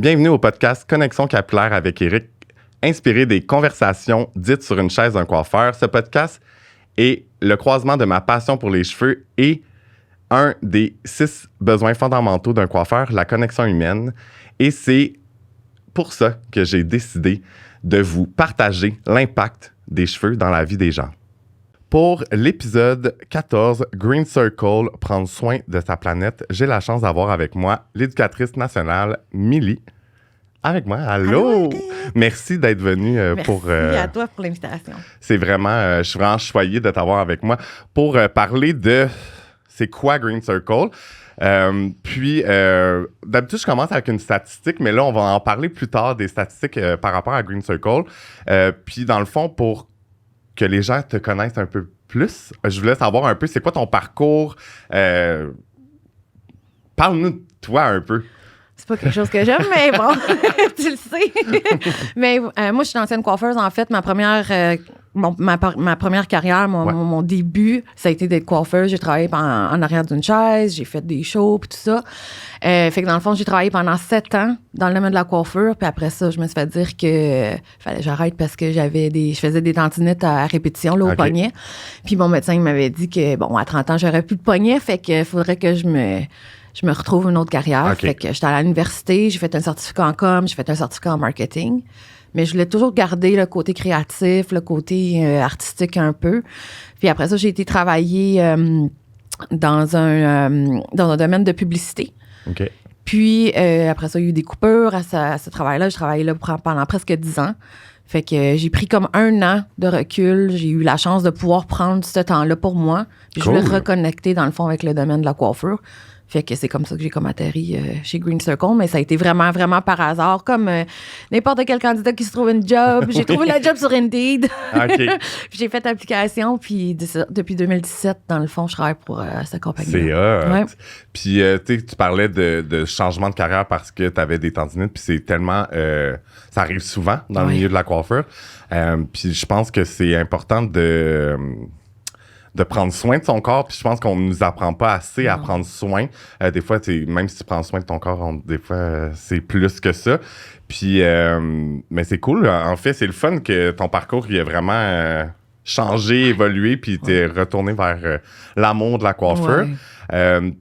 Bienvenue au podcast Connexion capillaire avec Éric, inspiré des conversations dites sur une chaise d'un coiffeur. Ce podcast est le croisement de ma passion pour les cheveux et un des 6 besoins fondamentaux d'un coiffeur, la connexion humaine. Et c'est pour ça que j'ai décidé de vous partager l'impact des cheveux dans la vie des gens. Pour l'épisode 14, Green Circle, prendre soin de sa planète, j'ai la chance d'avoir avec moi l'éducatrice nationale, Milly. Avec moi, allô! Merci d'être venue pour... Merci à toi pour l'invitation. C'est vraiment... je suis vraiment choyé de t'avoir avec moi pour parler de... C'est quoi Green Circle? D'habitude, je commence avec une statistique, mais là, on va en parler plus tard des statistiques par rapport à Green Circle. Puis, dans le fond, pour que les gens te connaissent un peu plus, je voulais savoir un peu, c'est quoi ton parcours? Parle-nous de toi un peu. C'est pas quelque chose que j'aime, mais bon, tu le sais. Mais moi, je suis une ancienne coiffeuse. En fait, ma première carrière, mon début, ça a été d'être coiffeuse. J'ai travaillé en arrière d'une chaise, j'ai fait des shows, puis tout ça. Fait que dans le fond, j'ai travaillé pendant 7 ans dans le domaine de la coiffure. Puis après ça, je me suis fait dire que fallait que j'arrête parce que je faisais des tendinites à répétition là, au poignet. Puis mon médecin il m'avait dit que, bon, à 30 ans, j'aurais plus de poignet. Fait qu'il faudrait que je me retrouve une autre carrière. Fait que j'étais à l'université, j'ai fait un certificat en com, j'ai fait un certificat en marketing. Mais je voulais toujours garder le côté créatif, le côté artistique un peu. Puis après ça, j'ai été travailler dans un domaine de publicité. OK. Puis après ça, il y a eu des coupures à ce travail-là. J'ai travaillé là pendant presque 10 ans. Fait que j'ai pris comme 1 an de recul. J'ai eu la chance de pouvoir prendre ce temps-là pour moi. Puis je voulais reconnecter, dans le fond, avec le domaine de la coiffure. Fait que c'est comme ça que j'ai atterri chez Green Circle, mais ça a été vraiment, vraiment par hasard, comme n'importe quel candidat qui se trouve une job. J'ai trouvé la job sur Indeed. OK. J'ai fait l'application, puis depuis 2017, dans le fond, je travaille pour cette compagnie. C'est hot. Ouais. Puis, tu parlais de changement de carrière parce que tu avais des tendinites, puis c'est tellement... ça arrive souvent dans le milieu de la coiffure. Puis je pense que c'est important de prendre soin de son corps, puis je pense qu'on nous apprend pas assez à prendre soin. Des fois, même si tu prends soin de ton corps, des fois, c'est plus que ça. Puis, mais c'est cool. En fait, c'est le fun que ton parcours, il a vraiment changé, évolué, puis t'es retourné vers l'amour de la coiffure.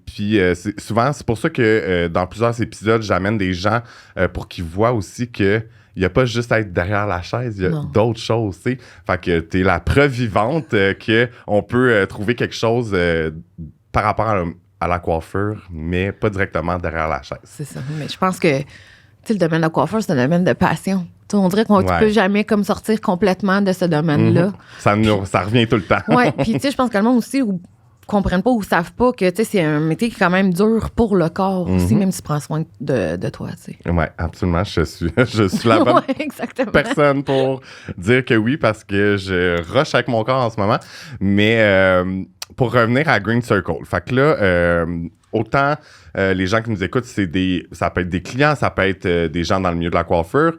Puis souvent, c'est pour ça que dans plusieurs épisodes, j'amène des gens pour qu'ils voient aussi que il n'y a pas juste à être derrière la chaise, il y a d'autres choses, tu sais. Fait que t'es la preuve vivante qu'on peut trouver quelque chose par rapport à la coiffure, mais pas directement derrière la chaise. C'est ça. Mais je pense que le domaine de la coiffure, c'est un domaine de passion. T'sais, on dirait qu'on ne peut jamais comme sortir complètement de ce domaine-là. Ça revient tout le temps. Oui, puis tu sais, je pense que le monde aussi comprennent pas ou savent pas que c'est un métier qui est quand même dur pour le corps aussi, même si tu prends soin de toi. Oui, absolument. Je suis la bonne personne pour dire que oui, parce que je rush avec mon corps en ce moment. Mais pour revenir à Green Circle, fait que là, autant les gens qui nous écoutent, ça peut être des clients, ça peut être des gens dans le milieu de la coiffure.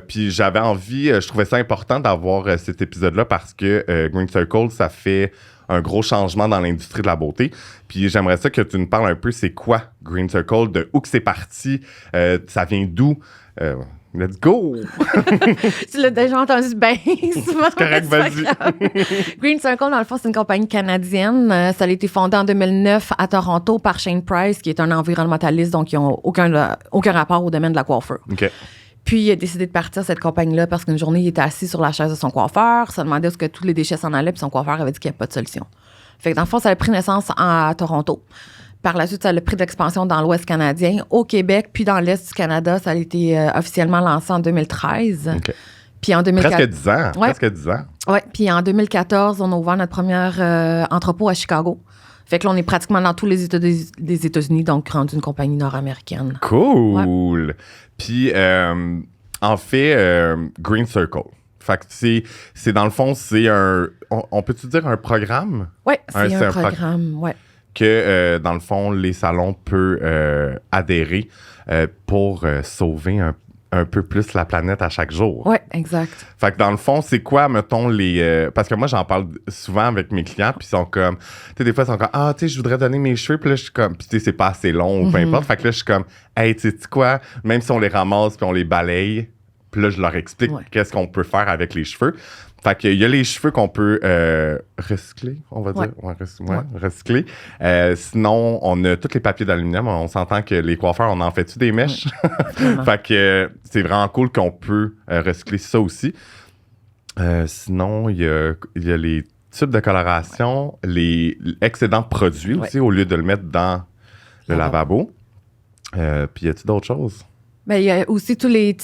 Puis j'avais envie, je trouvais ça important d'avoir cet épisode-là parce que Green Circle, ça fait un gros changement dans l'industrie de la beauté. Puis j'aimerais ça que tu nous parles un peu, c'est quoi Green Circle, de où que c'est parti, ça vient d'où? Let's go! Tu l'as déjà entendu bien souvent. C'est correct, vas-y. Green Circle, dans le fond, c'est une compagnie canadienne. Ça a été fondé en 2009 à Toronto par Shane Price, qui est un environnementaliste, donc ils n'ont aucun rapport au domaine de la coiffure. OK. Puis, il a décidé de partir cette compagnie-là parce qu'une journée, il était assis sur la chaise de son coiffeur, se demandait où est-ce que tous les déchets s'en allaient, puis son coiffeur avait dit qu'il n'y avait pas de solution. Fait que dans le fond, ça a pris naissance à Toronto. Par la suite, ça a pris de l'expansion dans l'Ouest canadien, au Québec, puis dans l'Est du Canada. Ça a été officiellement lancé en 2013. OK. Puis en 2014... Presque 10 ans. Ouais. Presque 10 ans. Oui. Puis en 2014, on a ouvert notre premier entrepôt à Chicago. Fait que là, on est pratiquement dans tous les États des États-Unis, donc rendu une compagnie nord-américaine. Cool! Ouais. Puis, en fait, Green Circle. Fait que c'est dans le fond, c'est un... On peut-tu dire un programme? Oui, c'est un programme, ouais. Que, dans le fond, les salons peuvent adhérer pour sauver un un peu plus la planète à chaque jour. Oui, exact. Fait que dans le fond, c'est quoi, mettons, les... parce que moi, j'en parle souvent avec mes clients, puis ils sont comme... Tu sais, des fois, ils sont comme, ah, tu sais, je voudrais donner mes cheveux, puis là, je suis comme... Puis tu sais, c'est pas assez long ou peu importe. Fait que là, je suis comme, hey, tu sais quoi, même si on les ramasse puis on les balaye, puis là, je leur explique qu'est-ce qu'on peut faire avec les cheveux. Fait qu'il y a les cheveux qu'on peut recycler, on va dire. Recycler. Sinon, on a tous les papiers d'aluminium. On s'entend que les coiffeurs, on en fait-tu des mèches? Fait que c'est vraiment cool qu'on peut recycler ça aussi. Sinon, il y a les tubes de coloration, les excédents de produits aussi, au lieu de le mettre dans le lavabo. Puis y a-t-il d'autres choses? Ben, il y a aussi tous les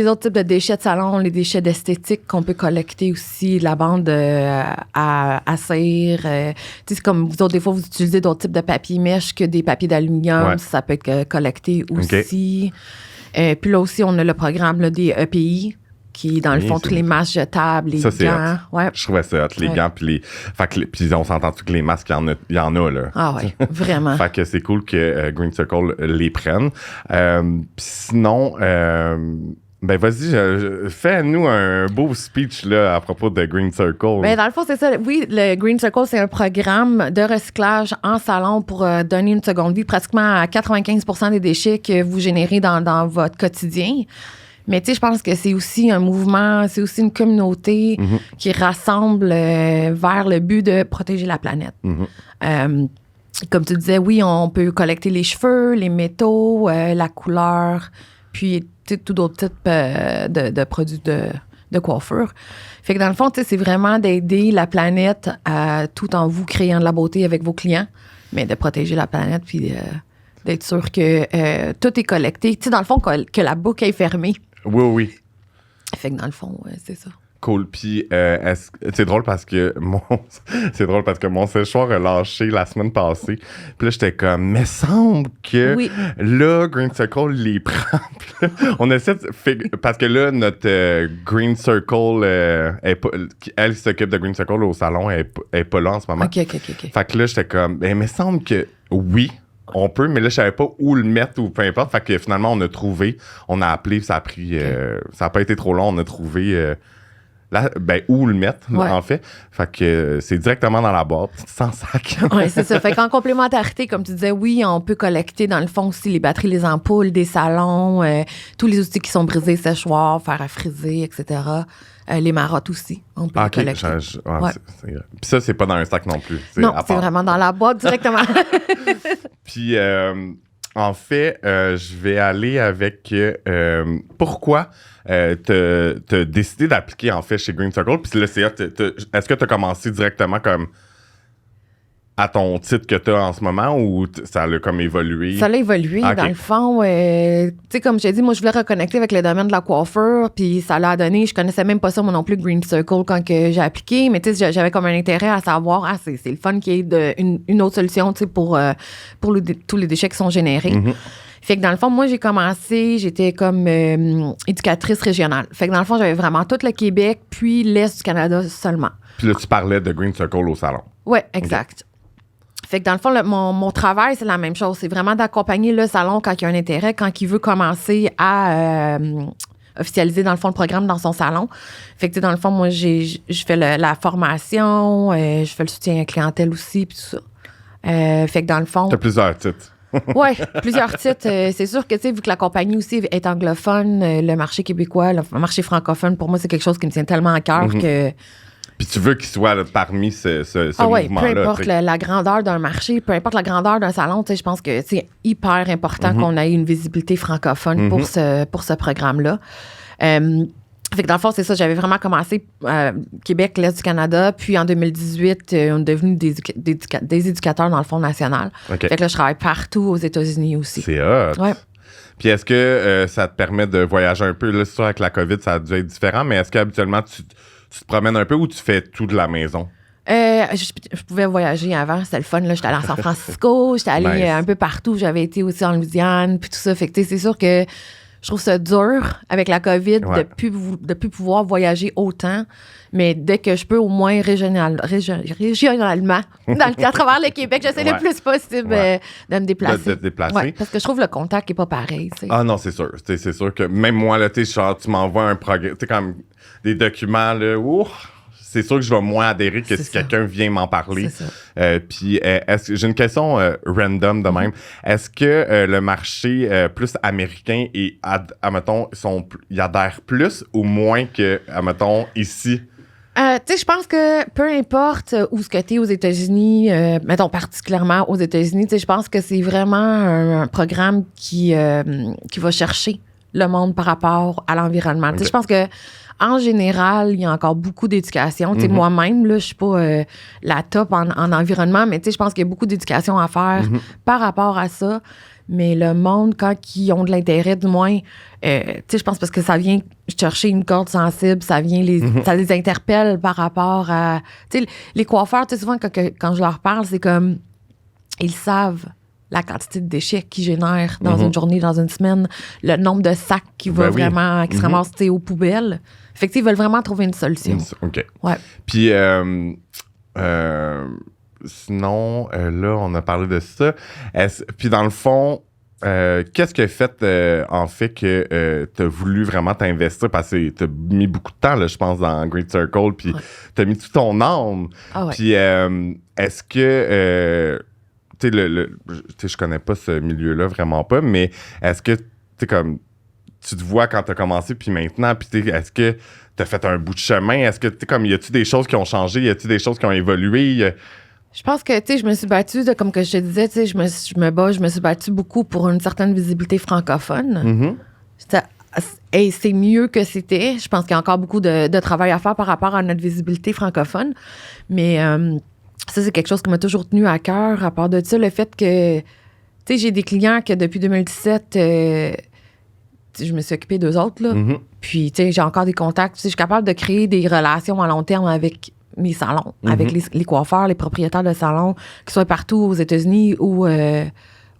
autres types de déchets de salon, les déchets d'esthétique qu'on peut collecter aussi, la bande à cire. Tu sais, c'est comme vous autres, des fois, vous utilisez d'autres types de papier mèche que des papiers d'aluminium. Ça peut être collecté aussi. Puis là aussi, on a le programme là, des EPI, qui, dans le fond, tous les masques jetables, les gants. Ouais. Je trouvais ça hot, les gants, puis les... Fait que, puis on s'entend que les masques, il y en a, là. Ah oui, vraiment. Fait que c'est cool que Green Circle les prenne. Puis sinon, ben vas-y, fais-nous un beau speech, là, à propos de Green Circle. Ben, dans le fond, c'est ça. Oui, le Green Circle, c'est un programme de recyclage en salon pour donner une seconde vie pratiquement à 95% des déchets que vous générez dans votre quotidien. Mais tu sais, je pense que c'est aussi un mouvement, c'est aussi une communauté qui rassemble vers le but de protéger la planète. Comme tu disais, oui, on peut collecter les cheveux, les métaux, la couleur, puis tout d'autres types de produits de coiffure. Fait que dans le fond, tu sais, c'est vraiment d'aider la planète tout en vous créant de la beauté avec vos clients, mais de protéger la planète puis d'être sûr que tout est collecté. Tu sais, dans le fond, que la boucle est fermée. Oui. Fait que dans le fond, c'est ça. Cool. Puis, c'est drôle parce que mon séchoir a lâché la semaine passée. Puis là, j'étais comme, mais semble que là, Green Circle les prend. On essaie parce que là, notre Green Circle, elle s'occupe de Green Circle au salon, elle est pas là en ce moment. OK. Fait que là, j'étais comme, mais semble que oui. On peut, mais là, je savais pas où le mettre ou peu importe. Fait que finalement, on a appelé, ça a pris, ça a pas été trop long, on a trouvé où le mettre, en fait. Fait que c'est directement dans la boîte, sans sac. Oui, c'est ça. Fait qu'en complémentarité, comme tu disais, oui, on peut collecter dans le fond aussi les batteries, les ampoules, des salons, tous les outils qui sont brisés, séchoirs, fer à friser, etc. Les marottes aussi, on peut les collecter. Puis ça, c'est pas dans un sac non plus. Non, c'est vraiment dans la boîte directement. Puis, en fait, je vais aller avec pourquoi t'as décidé d'appliquer, en fait, chez Green Circle. Puis là, est-ce que tu as commencé directement comme à ton titre que tu as en ce moment ou ça a comme évolué? Ça a évolué, dans le fond. Tu sais, comme j'ai dit, moi, je voulais reconnecter avec le domaine de la coiffure, puis ça l'a donné. Je connaissais même pas ça, moi non plus, Green Circle, quand que j'ai appliqué. Mais tu sais, j'avais comme un intérêt à savoir, c'est le fun qu'il y ait une autre solution, tu sais, pour tous les déchets qui sont générés. Fait que dans le fond, moi, j'étais comme éducatrice régionale. Fait que dans le fond, j'avais vraiment tout le Québec, puis l'Est du Canada seulement. Puis là, tu parlais de Green Circle au salon. Oui, exact. Fait que dans le fond, mon travail, c'est la même chose. C'est vraiment d'accompagner le salon quand il y a un intérêt, quand il veut commencer à officialiser, dans le fond, le programme dans son salon. Fait que, dans le fond, moi, je fais la formation, je fais le soutien à la clientèle aussi, puis tout ça. Fait que dans le fond... T'as plusieurs titres. Oui, plusieurs titres. C'est sûr que, tu sais, vu que la compagnie aussi est anglophone, le marché québécois, le marché francophone, pour moi, c'est quelque chose qui me tient tellement à cœur que... Puis tu veux qu'il soit là, parmi ce mouvement-là. Peu importe la grandeur d'un marché, peu importe la grandeur d'un salon, je pense que c'est hyper important qu'on ait une visibilité francophone pour ce programme-là. Fait que dans le fond, c'est ça, j'avais vraiment commencé Québec, l'Est du Canada, puis en 2018, on est devenu des éducateurs dans le Fonds national. Fait que là, je travaille partout aux États-Unis aussi. C'est hot. Ouais. Puis est-ce que ça te permet de voyager un peu? Là, c'est sûr, avec la COVID, ça a dû être différent, mais est-ce qu'habituellement, tu te promènes un peu ou tu fais tout de la maison? Je pouvais voyager avant, c'était le fun. Là. J'étais allée à San Francisco, j'étais allée un peu partout. J'avais été aussi en Louisiane, puis tout ça. Fait que c'est sûr que je trouve ça dur avec la COVID de plus pouvoir voyager autant. Mais dès que je peux, au moins régionalement, à travers le Québec, j'essaie le plus possible de me déplacer. De te déplacer. Parce que je trouve le contact n'est pas pareil. T'sais. Ah non, c'est sûr. C'est sûr que même moi, là, tu m'envoies un programme, tu sais, comme des documents, là, c'est sûr que je vais moins adhérer que si quelqu'un vient m'en parler. Puis, j'ai une question random de même. Est-ce que le marché plus américain admettons, il adhère plus ou moins que, admettons, ici? Tu sais, je pense que peu importe où ce que t'es aux États-Unis, mettons particulièrement aux États-Unis, tu sais, je pense que c'est vraiment un programme qui va chercher le monde par rapport à l'environnement. Tu sais, je pense que en général, il y a encore beaucoup d'éducation. Tu sais, moi-même, là, je suis pas la top en environnement, mais tu sais, je pense qu'il y a beaucoup d'éducation à faire par rapport à ça. Mais le monde, quand ils ont de l'intérêt, du moins, tu sais, je pense parce que ça vient chercher une corde sensible, ça les interpelle par rapport à... Tu sais, les coiffeurs, tu sais, souvent, quand je leur parle, c'est comme... Ils savent la quantité de déchets qu'ils génèrent dans une journée, dans une semaine, le nombre de sacs qui se ramassent aux poubelles. Fait que, ils veulent vraiment trouver une solution. OK. Ouais. Puis, sinon, là, on a parlé de ça. Puis, dans le fond, qu'est-ce qui a fait, en fait, que tu as voulu vraiment t'investir? Parce que tu as mis beaucoup de temps, là, je pense, dans Great Circle, puis tu as mis tout ton âme. Puis, est-ce que... tu sais, je connais pas ce milieu-là, vraiment pas, mais est-ce que, tu sais, comme... Tu te vois quand tu as commencé, puis maintenant, puis est-ce que tu as fait un bout de chemin? Est-ce que, tu sais, comme, y a-tu des choses qui ont changé? Y a-tu des choses qui ont évolué? Je pense que, tu sais, je me suis battue, comme que je te disais, tu sais, je me suis battue beaucoup pour une certaine visibilité francophone. Et c'est mieux que c'était. Je pense qu'il y a encore beaucoup de travail à faire par rapport à notre visibilité francophone. Mais ça, c'est quelque chose qui m'a toujours tenu à cœur. À part de ça, le fait que, tu sais, j'ai des clients que depuis 2017... je me suis occupée d'eux autres, là. Puis, tu sais, j'ai encore des contacts. Je suis capable de créer des relations à long terme avec mes salons, avec les coiffeurs, les propriétaires de salons, qu'ils soient partout aux États-Unis ou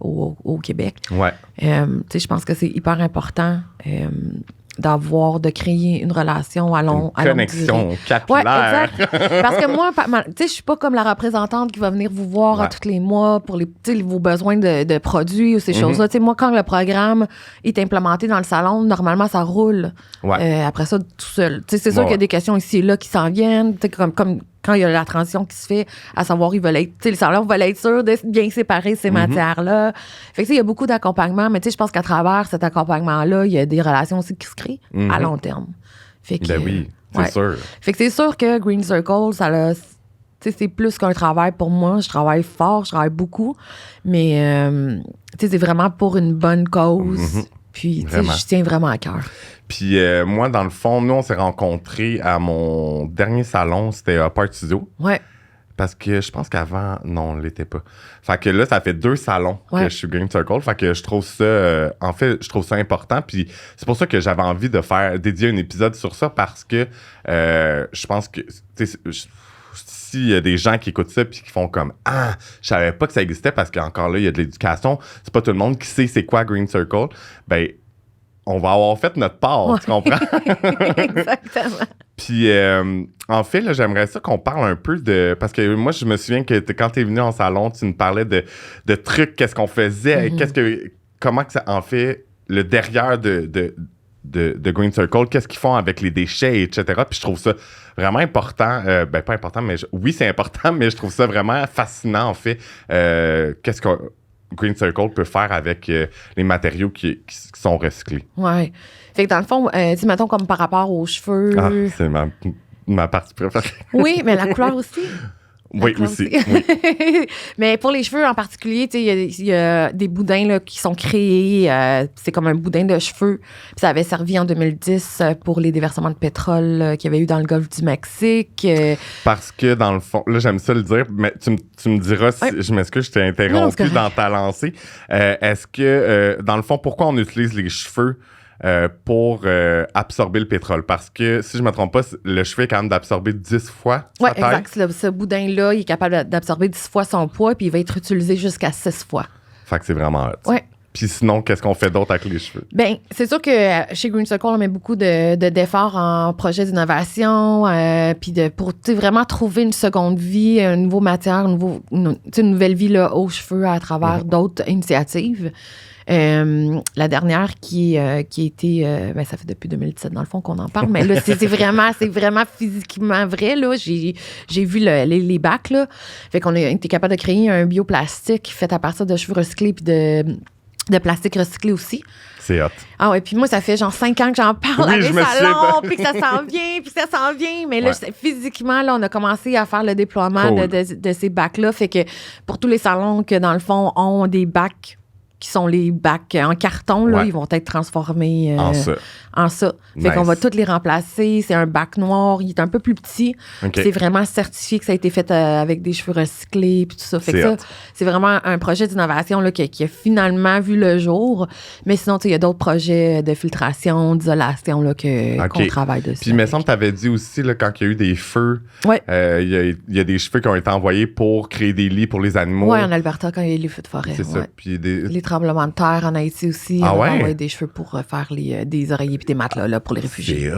au Québec. Ouais. Tu sais, je pense que c'est hyper important de créer une relation à long connexion capillaire. Ouais, exact. Parce que moi, tu sais, je suis pas comme la représentante qui va venir vous voir à tous les mois pour vos besoins de produits ou ces choses-là. Tu sais, moi, quand le programme est implémenté dans le salon, normalement, ça roule. Après ça, tout seul. Tu sais, c'est sûr qu'il y a des questions ici et là qui s'en viennent. Tu sais, comme quand il y a la transition qui se fait, à savoir, ils veulent être, tu sais, les salons veulent être sûrs de bien séparer ces matières-là. Fait que, tu sais, il y a beaucoup d'accompagnement, mais tu sais, je pense qu'à travers cet accompagnement-là, il y a des relations aussi qui se créent à long terme. Fait que, oui, c'est sûr. Fait que c'est sûr que Green Circle, c'est plus qu'un travail pour moi. Je travaille fort, je travaille beaucoup, mais tu sais, c'est vraiment pour une bonne cause. Puis, tu sais, je tiens vraiment à cœur. Puis moi, dans le fond, nous, on s'est rencontrés à mon dernier salon, c'était à Part Studio. Ouais. Parce que je pense qu'avant, non, on l'était pas. Fait que là, ça fait 2 salons que je suis Green Circle. Fait que je trouve ça, en fait, je trouve ça important. Puis c'est pour ça que j'avais envie de dédier un épisode sur ça parce que je pense que, tu sais, s'il y a des gens qui écoutent ça puis qui font comme je savais pas que ça existait parce qu'encore là, il y a de l'éducation. C'est pas tout le monde qui sait c'est quoi Green Circle. Ben, on va avoir fait notre part, tu comprends? Exactement. Puis, en fait, là, j'aimerais ça qu'on parle un peu de... Parce que moi, je me souviens que quand t'es venu en salon, tu nous parlais de trucs, qu'est-ce qu'on faisait, comment que ça en fait, le derrière de Green Circle, qu'est-ce qu'ils font avec les déchets, etc. Puis je trouve ça vraiment important. Ben, pas important, mais oui, c'est important, mais je trouve ça vraiment fascinant, en fait. Qu'est-ce que Green Circle peut faire avec les matériaux qui sont recyclés. Ouais. Fait que dans le fond, dis, mettons, comme par rapport aux cheveux. Ah, c'est ma partie préférée. Oui, mais la couleur aussi. Oui, aussi. Oui. Mais pour les cheveux en particulier, il y a des boudins là, qui sont créés. C'est comme un boudin de cheveux. Puis ça avait servi en 2010 pour les déversements de pétrole qu'il y avait eu dans le golfe du Mexique. Parce que dans le fond, là, j'aime ça le dire, mais tu me diras, si, je m'excuse, je t'ai interrompu dans ta lancée. Est-ce que, dans le fond, pourquoi on utilise les cheveux pour absorber le pétrole? Parce que, si je ne me trompe pas, le cheveu est capable d'absorber 10 fois sa taille. Oui, exact. Ce boudin-là, il est capable d'absorber 10 fois son poids, puis il va être utilisé jusqu'à 6 fois. Fait que c'est vraiment hot. Oui. Puis sinon, qu'est-ce qu'on fait d'autre avec les cheveux? Bien, c'est sûr que chez Green Circle, on met beaucoup d'efforts en projet d'innovation, puis pour vraiment trouver une seconde vie, une nouvelle matière, une nouvelle vie là, aux cheveux à travers d'autres initiatives. La dernière qui a été, ça fait depuis 2017 dans le fond qu'on en parle, mais là, c'est vraiment physiquement vrai, là. J'ai vu les bacs, là. Fait qu'on a été capable de créer un bioplastique fait à partir de cheveux recyclés puis de plastique recyclé aussi. C'est hot. Ah ouais, puis moi, ça fait genre 5 ans que j'en parle à mes salons, puis que ça s'en vient, mais là, physiquement, là, on a commencé à faire le déploiement de ces bacs-là, fait que pour tous les salons que, dans le fond, ont des bacs qui sont les bacs en carton, là, ils vont être transformés en ça. Fait qu'on va tous les remplacer. C'est un bac noir. Il est un peu plus petit. Okay. C'est vraiment certifié que ça a été fait avec des cheveux recyclés puis tout ça. Fait que ça, c'est vraiment un projet d'innovation là, qui a finalement vu le jour. Mais sinon, il y a d'autres projets de filtration, d'isolation là, qu'on travaille dessus. Puis il me semble que tu avais dit aussi, là, quand il y a eu des feux, il y a des cheveux qui ont été envoyés pour créer des lits pour les animaux. Oui, en Alberta, quand il y a eu les feux de forêt. C'est ça. Puis les tremblements de terre en Haïti aussi. On a envoyé des cheveux pour faire des oreillers puis des matelas là, pour les réfugiés.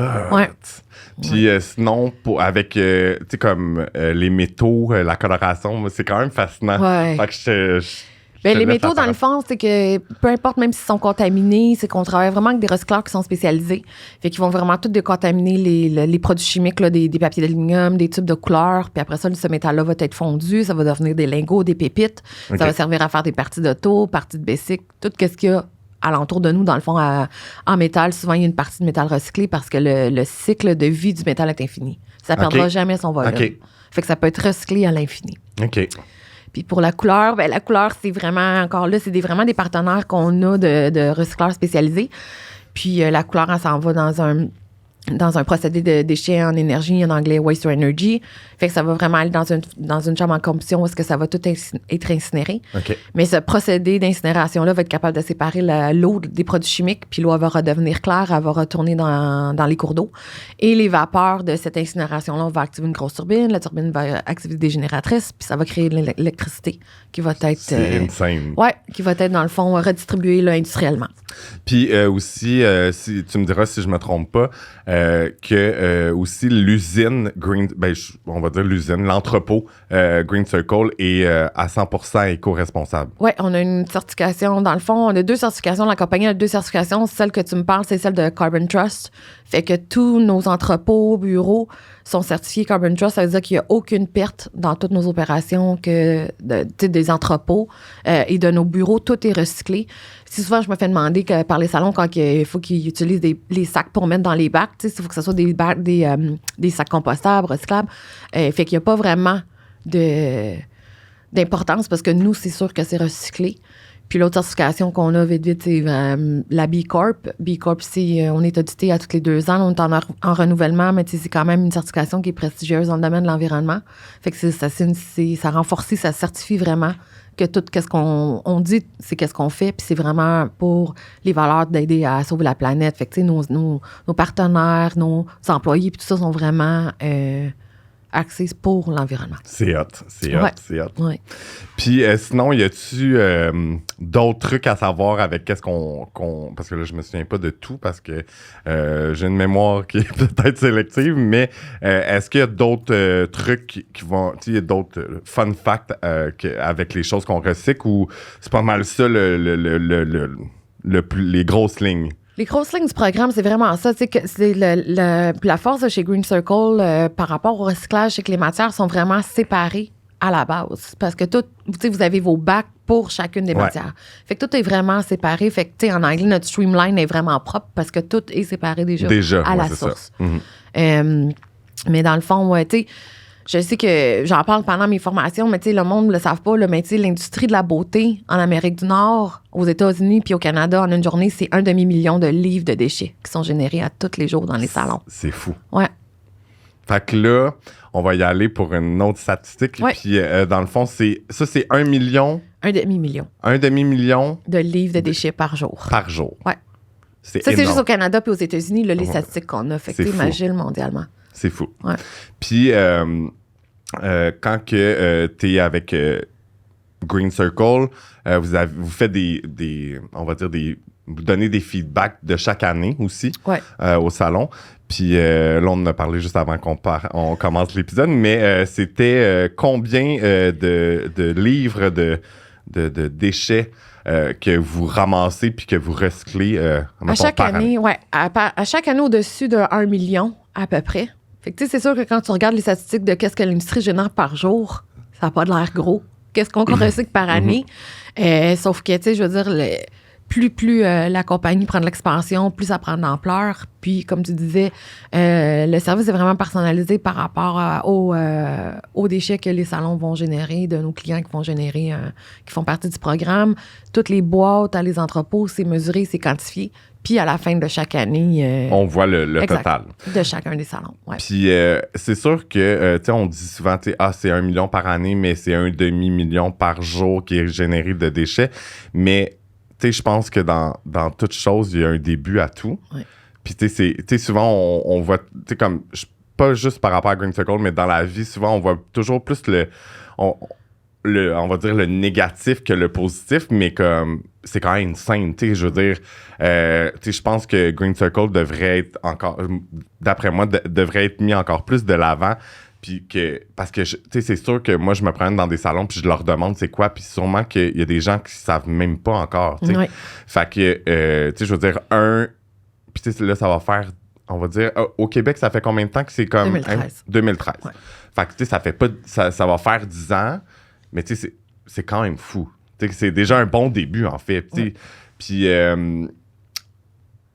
Puis sinon, avec tu sais, comme les métaux, la coloration, c'est quand même fascinant. Fait que les métaux, dans le fond, c'est que peu importe, même s'ils sont contaminés, c'est qu'on travaille vraiment avec des recycleurs qui sont spécialisés. Fait qu'ils vont vraiment tout décontaminer les produits chimiques, là, des papiers d'aluminium, des tubes de couleur. Puis après ça, ce métal-là va être fondu. Ça va devenir des lingots, des pépites. Ça va servir à faire des parties d'auto, parties de bicycle, tout ce qu'il y a alentour de nous, dans le fond, en métal. Souvent, il y a une partie de métal recyclé parce que le cycle de vie du métal est infini. Ça ne perdra jamais son volume. Fait que ça peut être recyclé à l'infini. Puis pour la couleur, la couleur, c'est vraiment, encore là, c'est vraiment des partenaires qu'on a de recycleurs spécialisés. Puis la couleur, elle s'en va dans un procédé de déchets en énergie, en anglais waste to energy. Fait que ça va vraiment aller dans une chambre en combustion où est-ce que ça va tout être incinéré. Mais ce procédé d'incinération-là va être capable de séparer l'eau des produits chimiques, puis l'eau va redevenir claire, elle va retourner dans les cours d'eau. Et les vapeurs de cette incinération-là, on va activer une grosse turbine, la turbine va activer des génératrices, puis ça va créer de l'électricité qui va être... C'est insane. Ouais, qui va être, dans le fond, redistribuée là, industriellement. Puis aussi, si tu me diras si je me trompe pas, que aussi l'usine Green... on va dire l'usine, l'entrepôt Green Circle est à 100% éco-responsable. Oui, on a une certification. Dans le fond, on a 2 certifications. La compagnie a 2 certifications. Celle que tu me parles, c'est celle de Carbon Trust. Fait que tous nos entrepôts, bureaux sont certifiés Carbon Trust. Ça veut dire qu'il n'y a aucune perte dans toutes nos opérations des entrepôts et de nos bureaux. Tout est recyclé. Si souvent, je me fais demander que par les salons, quand il faut qu'ils utilisent les sacs pour mettre dans les bacs, il faut que ce soit des sacs compostables, recyclables. Fait qu'il n'y a pas vraiment d'importance parce que nous, c'est sûr que c'est recyclé. Puis l'autre certification qu'on a vite, c'est la B Corp. B Corp, on est audité à tous les 2 ans. On est en renouvellement, mais c'est quand même une certification qui est prestigieuse dans le domaine de l'environnement. Fait que ça renforce, ça certifie vraiment que tout ce qu'on dit, c'est qu'est-ce qu'on fait. Puis c'est vraiment pour les valeurs d'aider à sauver la planète. Fait que nos partenaires, nos employés, puis tout ça sont vraiment... axés pour l'environnement. C'est hot. Ouais. Puis sinon, y a-tu d'autres trucs à savoir avec qu'est-ce qu'on... Parce que là, je me souviens pas de tout parce que j'ai une mémoire qui est peut-être sélective, mais est-ce qu'il y a d'autres trucs qui vont... Tu sais, il y a d'autres fun facts avec les choses qu'on recycle ou c'est pas mal ça les grosses lignes? Les grosses lignes du programme, c'est vraiment ça. C'est la force de chez Green Circle par rapport au recyclage, c'est que les matières sont vraiment séparées à la base. Parce que vous avez vos bacs pour chacune des matières. Fait que tout est vraiment séparé. Fait que, en anglais, notre streamline est vraiment propre parce que tout est séparé déjà à la source. Mais dans le fond, je sais que j'en parle pendant mes formations, mais le monde ne le savent pas, là, mais l'industrie de la beauté en Amérique du Nord, aux États-Unis puis au Canada, en une journée, c'est 1 demi-million de livres de déchets qui sont générés à tous les jours dans les salons. C'est fou. Ouais. Fait que là, on va y aller pour une autre statistique. Ouais. Puis dans le fond, c'est 1 million... 1 demi-million. 1 demi-million... de livres de déchets par jour. Par jour. Ouais. C'est ça, c'est juste au Canada puis aux États-Unis, là, les statistiques qu'on a. Fait que imagine mondialement. C'est fou. Ouais. Puis, quand que t'es avec Green Circle, vous faites on va dire vous donnez des feedbacks de chaque année aussi au salon. Puis là, on en a parlé juste avant qu'on commence l'épisode, mais c'était combien de livres de déchets que vous ramassez puis que vous recyclez à chaque année? Oui, à chaque année au-dessus de 1 million à peu près. Fait que tu sais, c'est sûr que quand tu regardes les statistiques de qu'est-ce que l'industrie génère par jour, ça n'a pas de l'air gros. Qu'est-ce qu'on recycle par année? Sauf que, tu sais, je veux dire, plus la compagnie prend de l'expansion, plus ça prend de l'ampleur. Puis, comme tu disais, le service est vraiment personnalisé par rapport aux déchets que les salons vont générer, de nos clients qui vont générer, qui font partie du programme. Toutes les boîtes à les entrepôts, c'est mesuré, c'est quantifié. Puis, à la fin de chaque année... on voit le total. De chacun des salons, ouais. Puis, c'est sûr que, tu sais, on dit souvent, tu sais, c'est 1 million par année, mais c'est 1,5 million par jour qui est généré de déchets. Mais... tu sais, je pense que dans toute chose, il y a un début à tout. Ouais. Puis, tu sais, souvent, on voit, tu sais, comme, pas juste par rapport à Green Circle, mais dans la vie, souvent, on voit toujours plus on va dire le négatif que le positif, mais comme, c'est quand même insane, tu sais, je veux dire, tu sais, je pense que Green Circle devrait être encore, d'après moi, devrait être mis encore plus de l'avant. Puis parce que, tu sais, c'est sûr que moi, je me promène dans des salons, puis je leur demande c'est quoi, puis sûrement qu'il y a des gens qui savent même pas encore, tu sais. Ouais. Fait que, tu sais, je veux dire, puis tu sais, là, ça va faire, on va dire, au Québec, ça fait combien de temps que c'est comme... 2013. 2013. Ouais. Fait que, tu sais, ça fait pas, ça va faire 10 ans, mais tu sais, c'est quand même fou. Tu sais, c'est déjà un bon début, en fait, tu sais. Puis,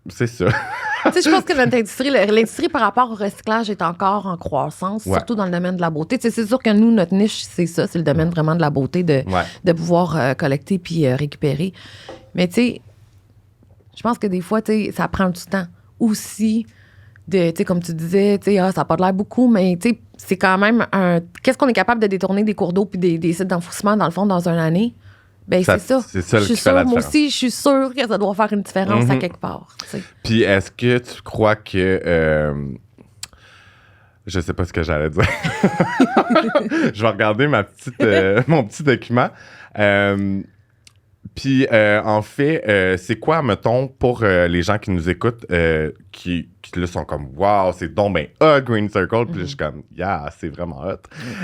c'est ça. Tu sais, je pense que l'industrie par rapport au recyclage est encore en croissance, surtout dans le domaine de la beauté. Tu sais, c'est sûr que nous, notre niche, c'est ça, c'est le domaine vraiment de la beauté, de pouvoir collecter puis récupérer. Mais tu sais, je pense que des fois, tu sais, ça prend du temps aussi. Tu sais, comme tu disais, tu sais, ça n'a pas l'air beaucoup, mais tu sais, c'est quand même qu'est-ce qu'on est capable de détourner des cours d'eau puis des sites d'enfouissement, dans le fond, dans une année? Ben c'est ça. C'est ça je suis sûre, moi aussi, je suis sûre que ça doit faire une différence à quelque part. T'sais. Puis est-ce que tu crois que... je sais pas ce que j'allais dire. Je vais regarder mon petit document. Puis, en fait, c'est quoi, mettons, pour les gens qui nous écoutent, qui là sont comme « Wow, c'est donc ben hot, Green Circle! » Puis je suis comme « Yeah, c'est vraiment hot! »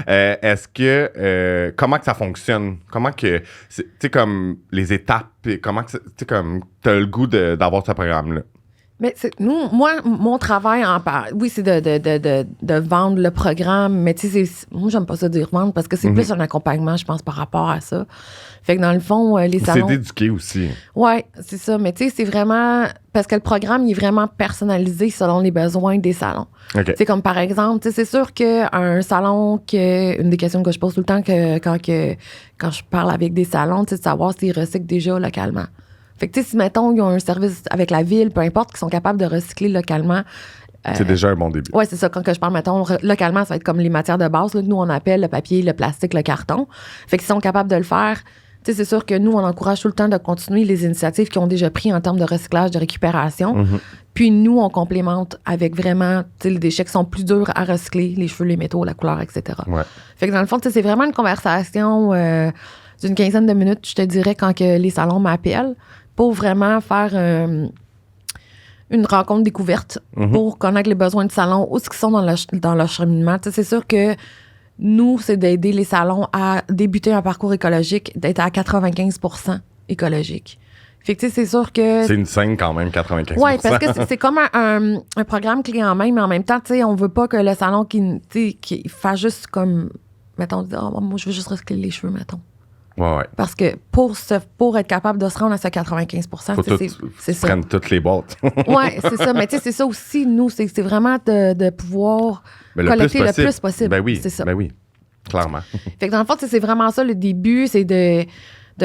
Est-ce que... comment que ça fonctionne? Comment que... Tu sais, comme les étapes, comment que... Tu sais, comme t'as le goût d'avoir ce programme-là? Mais moi, mon travail oui, c'est de vendre le programme, mais tu sais, moi, j'aime pas ça dire vendre parce que c'est plus un accompagnement, je pense, par rapport à ça. Fait que dans le fond, les salons... C'est d'éduquer aussi. Ouais, c'est ça. Mais tu sais, c'est vraiment... Parce que le programme, il est vraiment personnalisé selon les besoins des salons. Okay. C'est comme par exemple, tu sais, c'est sûr qu'un salon, une des questions que je pose tout le temps quand je parle avec des salons, c'est de savoir s'ils recyclent déjà localement. Fait que, tu sais, si, mettons, ils ont un service avec la ville, peu importe, qu'ils sont capables de recycler localement. C'est déjà un bon début. Oui, c'est ça. Quand je parle, mettons, localement, ça va être comme les matières de base, là, que nous, on appelle le papier, le plastique, le carton. Fait qu'ils sont capables de le faire. Tu sais, c'est sûr que nous, on encourage tout le temps de continuer les initiatives qu'ils ont déjà prises en termes de recyclage, de récupération. Puis nous, on complémente avec vraiment, tu sais, les déchets qui sont plus durs à recycler, les cheveux, les métaux, la couleur, etc. Ouais. Fait que dans le fond, tu sais, c'est vraiment une conversation d'une 15aine de minutes, je te dirais, quand que les salons m'appellent, pour vraiment faire une rencontre découverte, pour connaître les besoins du salon, où est-ce qu'ils sont dans leur cheminement. Tu sais, c'est sûr que nous, c'est d'aider les salons à débuter un parcours écologique, d'être à 95% écologique. Fait que, tu sais, c'est sûr que... C'est une scène quand même, 95%. Oui, parce que c'est comme un programme clé en main, mais en même temps, tu sais, on veut pas que le salon qui fasse juste comme, mettons, moi, je veux juste recycler les cheveux, mettons. Ouais. Parce que pour être capable de se rendre à ce 95%, c'est ça. Prennent toutes les boîtes. Oui, c'est ça. Mais tu sais, c'est ça aussi, nous, c'est vraiment de pouvoir collecter le plus possible. Ben oui, c'est ça. Ben oui, clairement. Fait que dans le fond, c'est vraiment ça, le début, c'est de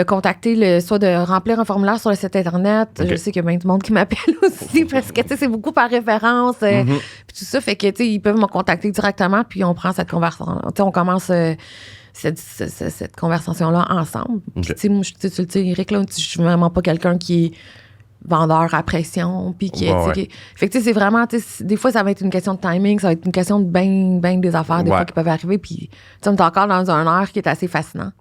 contacter, soit de remplir un formulaire sur le site Internet. Okay. Je sais qu'il y a bien du monde qui m'appelle aussi parce que, tu sais, c'est beaucoup par référence. Puis tout ça, fait que, tu sais, ils peuvent me contacter directement, puis on prend cette conversation. Tu sais, on commence... cette conversation-là ensemble. Okay. Puis, tu sais, tu le dis, Eric, là, je suis vraiment pas quelqu'un qui est vendeur à pression. Puis qui est. Fait que, tu sais, c'est vraiment. Des fois, ça va être une question de timing, ça va être une question de ben des affaires, des fois, qui peuvent arriver. Puis, tu sais, on est encore dans un air qui est assez fascinant.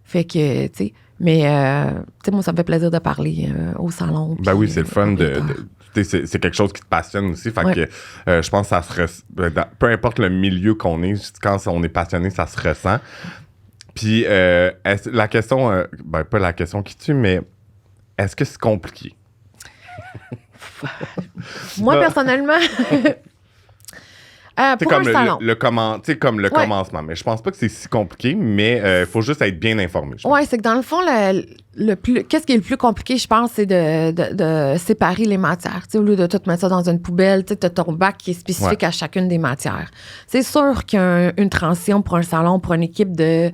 Fait que, tu sais, mais, tu sais, moi, ça me fait plaisir de parler au salon. Ben oui, c'est le fun c'est quelque chose qui te passionne aussi. Fait que je pense que ça se peu importe le milieu qu'on est, quand on est passionné, ça se ressent. Puis la question, pas la question qui tue, mais est-ce que c'est compliqué? Moi, personnellement, pour un salon. Comme le commencement. Mais je pense pas que c'est si compliqué, mais il faut juste être bien informé. Oui, c'est que dans le fond, qu'est-ce qui est le plus compliqué, je pense, c'est de séparer les matières. T'sais, au lieu de tout mettre ça dans une poubelle, tu as ton bac qui est spécifique à chacune des matières. C'est sûr qu'il y a une transition pour un salon, pour une équipe de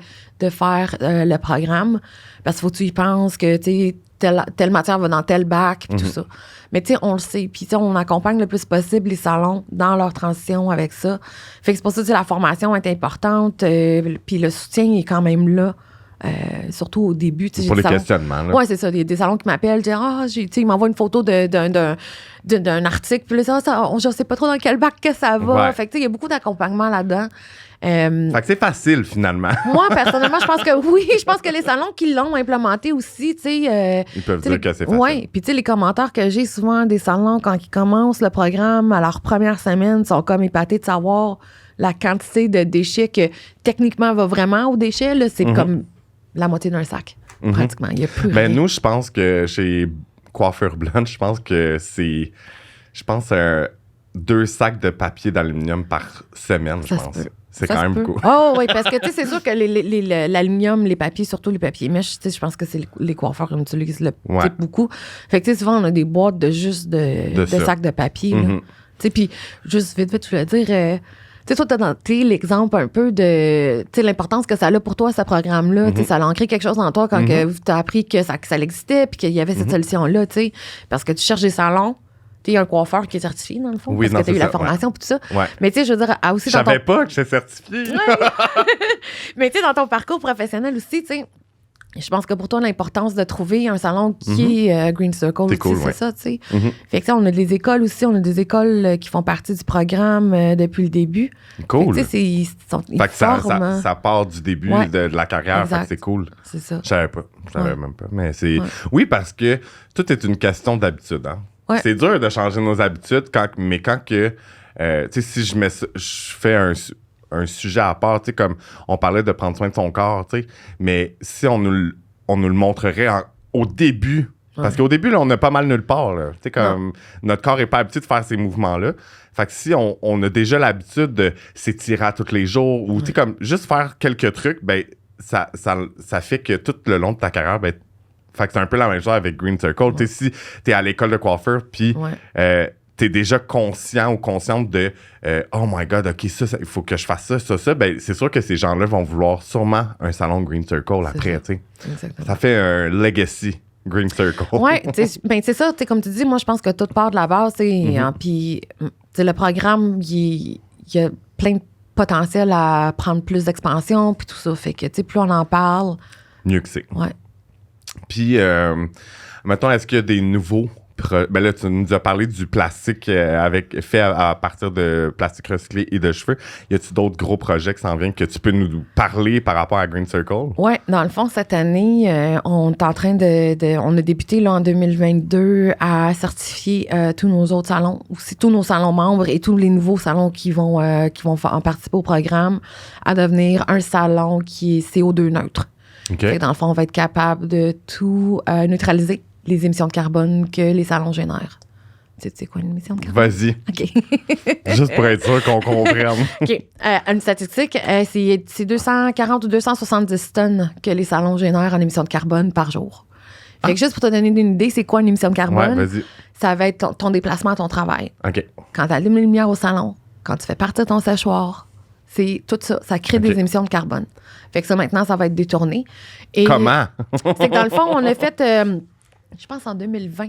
faire le programme. Parce qu'il faut que tu y penses que telle matière va dans tel bac, puis tout ça. Mais tu sais, on le sait. Puis on accompagne le plus possible les salons dans leur transition avec ça. Fait que c'est pour ça que la formation est importante. Puis le soutien est quand même là. Surtout au début. Pour les questionnements. Oui, c'est ça. Des salons qui m'appellent, ils m'envoient une photo d'un article. Puis là, je ne sais pas trop dans quel bac que ça va. Ouais. Fait que il y a beaucoup d'accompagnement là-dedans. Fait que c'est facile, finalement. Moi, personnellement, je pense que oui. Je pense que les salons qui l'ont implémenté aussi, tu sais... ils peuvent dire que c'est facile. Oui. Puis, tu sais, les commentaires que j'ai souvent des salons, quand ils commencent le programme, à leur première semaine, sont comme épatés de savoir la quantité de déchets que, techniquement, va vraiment aux déchets. Là, c'est comme la moitié d'un sac, pratiquement. Il n'y a plus rien. Nous, je pense que chez Coiffure Blonde, je pense que c'est... 2 sacs de papier d'aluminium par semaine, je pense. C'est quand même beaucoup. Oh oui, parce que tu sais, c'est sûr que l'aluminium, les papiers, surtout les papiers mèches, tu sais, je pense que c'est les coiffeurs qui utilisent le type beaucoup. Fait que tu sais, souvent, on a des boîtes de sacs de papier. Tu sais, puis juste vite, je voulais dire... tu sais, toi, t'as noté l'exemple un peu de, tu sais, l'importance que ça a pour toi, ce programme-là. Tu sais, ça a ancré quelque chose en toi quand tu as appris que ça existait puis qu'il y avait cette solution-là, tu sais. Parce que tu cherches des salons. Il y a un coiffeur qui est certifié, dans le fond, parce que tu as eu la formation et tout ça. Ouais. Mais tu sais, je veux dire, aussi je savais pas que j'étais certifié. Mais tu sais, dans ton parcours professionnel aussi, tu sais, je pense que pour toi, l'importance de trouver un salon qui est Green Circle aussi, cool, c'est ça, tu sais. Fait que on a des écoles aussi, on a des écoles qui font partie du programme depuis le début. Cool. Fait que ils ça part du début de la carrière, fait que c'est cool. C'est ça. Je savais pas, même pas. Mais c'est... Oui, parce que tout est une question d'habitude, hein. Ouais. C'est dur de changer nos habitudes, mais quand que, tu sais, si je fais un sujet à part, tu sais, comme on parlait de prendre soin de son corps, tu sais, mais si on nous le montrerait au début, parce qu'au début, là, on a pas mal nulle part, là, tu sais, comme notre corps est pas habitué de faire ces mouvements-là. Fait que si on a déjà l'habitude de s'étirer à tous les jours, ou tu sais, comme juste faire quelques trucs, ben ça fait que tout le long de ta carrière, ben fait que c'est un peu la même chose avec Green Circle. Tu sais, si t'es à l'école de coiffeur, puis t'es déjà conscient ou consciente de oh my God, OK, ça, il faut que je fasse ça, ben c'est sûr que ces gens-là vont vouloir sûrement un salon Green Circle après, tu sais. Ça fait un legacy, Green Circle. Oui, ben c'est ça, tu sais, comme tu dis, moi, je pense que tout part de la base, tu sais, puis le programme, il y a plein de potentiel à prendre plus d'expansion, puis tout ça, fait que, tu sais, plus on en parle... Mieux que c'est. Ouais. Puis, mettons, est-ce qu'il y a des nouveaux... Ben là, tu nous as parlé du plastique fait à partir de plastique recyclé et de cheveux. Y a-tu d'autres gros projets qui s'en viennent que tu peux nous parler par rapport à Green Circle? Oui, dans le fond, cette année, on est en train on a débuté là, en 2022 à certifier tous nos autres salons, aussi tous nos salons membres et tous les nouveaux salons qui vont participer au programme à devenir un salon qui est CO2 neutre. Okay. Dans le fond, on va être capable de tout neutraliser les émissions de carbone que les salons génèrent. Tu sais quoi une émission de carbone? Vas-y. OK. Juste pour être sûr qu'on comprenne. OK. Une statistique, c'est 240 ou 270 tonnes que les salons génèrent en émissions de carbone par jour. Fait que juste pour te donner une idée, c'est quoi une émission de carbone? Ouais, vas-y. Ça va être ton déplacement à ton travail. OK. Quand tu allumes les lumières au salon, quand tu fais partir ton séchoir, c'est tout ça. Ça crée des émissions de carbone. Fait que ça, maintenant, ça va être détourné. Et comment? C'est que dans le fond, on a fait, je pense en 2020.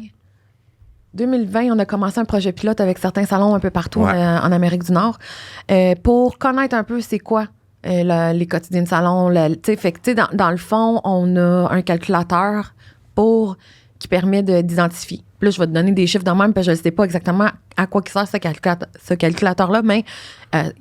2020, on a commencé un projet pilote avec certains salons un peu partout en Amérique du Nord pour connaître un peu c'est quoi les quotidiens de salon. Fait que, dans le fond, on a un calculateur qui permet d'identifier. Puis là, je vais te donner des chiffres de même, parce que je ne sais pas exactement à quoi il sert ce calculateur-là, mais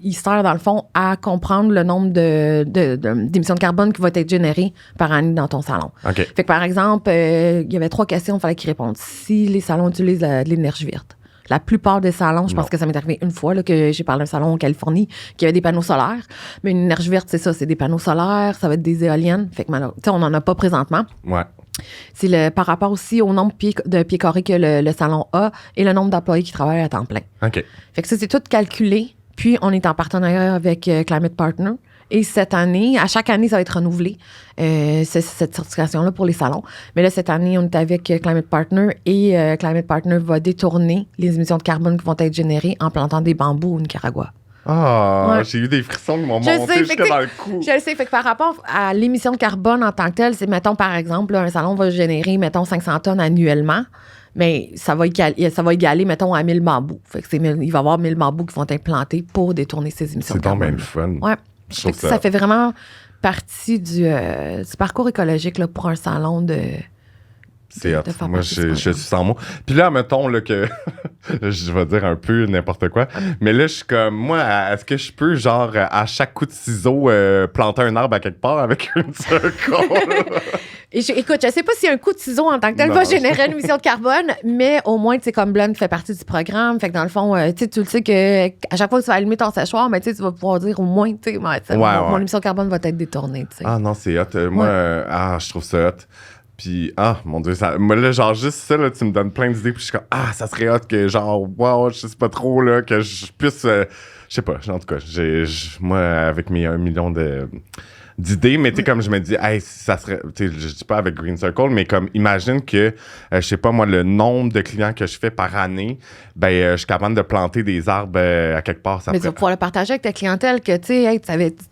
il sert, dans le fond, à comprendre le nombre d'émissions de carbone qui va être générées par année dans ton salon. OK. Fait que, par exemple, il y avait 3 questions, il fallait qu'ils répondent. Si les salons utilisent de l'énergie verte. La plupart des salons, je pense que ça m'est arrivé une fois là, que j'ai parlé d'un salon en Californie qui avait des panneaux solaires. Mais une énergie verte, c'est ça, c'est des panneaux solaires, ça va être des éoliennes. Fait que on n'en a pas présentement. Ouais. C'est par rapport aussi au nombre de pieds carrés que le salon a et le nombre d'employés qui travaillent à temps plein. OK. Fait que ça, c'est tout calculé. Puis, on est en partenariat avec Climate Partner. Et cette année, à chaque année, ça va être renouvelé, cette certification-là pour les salons. Mais là, cette année, on est avec Climate Partner et Climate Partner va détourner les émissions de carbone qui vont être générées en plantant des bambous au Nicaragua. Ah, j'ai eu des frissons qui m'ont monté jusque dans le cou. Je le sais. Fait que par rapport à l'émission de carbone en tant que telle, c'est, mettons, par exemple, là, un salon va générer, mettons, 500 tonnes annuellement. Mais ça va égaler, mettons, à 1000 bambous. Fait que il va y avoir 1000 bambous qui vont être plantés pour détourner ces émissions de carbone. C'est donc bien le fun. Ouais. Ça fait vraiment partie du parcours écologique là, pour un salon de. C'est hot. Moi, je suis sans mots. Puis là, mettons là, que je vais dire un peu n'importe quoi, mais là, je suis comme, moi, est-ce que je peux, genre, à chaque coup de ciseau, planter un arbre à quelque part avec une circle? Écoute, je sais pas si un coup de ciseau en tant que tel va générer une émission de carbone, mais au moins, tu sais, comme Blonde fait partie du programme, fait que dans le fond, tu le sais qu'à chaque fois que tu vas allumer ton séchoir, mais tu vas pouvoir dire au moins, tu sais, mon émission de carbone va être détournée, tu sais. Ah non, c'est hot. Moi, je trouve ça hot. Puis, mon Dieu, moi, là, genre, juste ça, là, tu me donnes plein d'idées, puis je suis comme, ça serait hot que, genre, wow, je sais pas trop, là, que je puisse, je sais pas, en tout cas, moi, avec mes 1 million d'idées, mais tu sais, comme je me dis, ça serait, tu sais, je dis pas avec Green Circle, mais comme, imagine que, je sais pas, moi, le nombre de clients que je fais par année, je suis capable de planter des arbres à quelque part. Mais tu vas pouvoir le partager avec ta clientèle, que, tu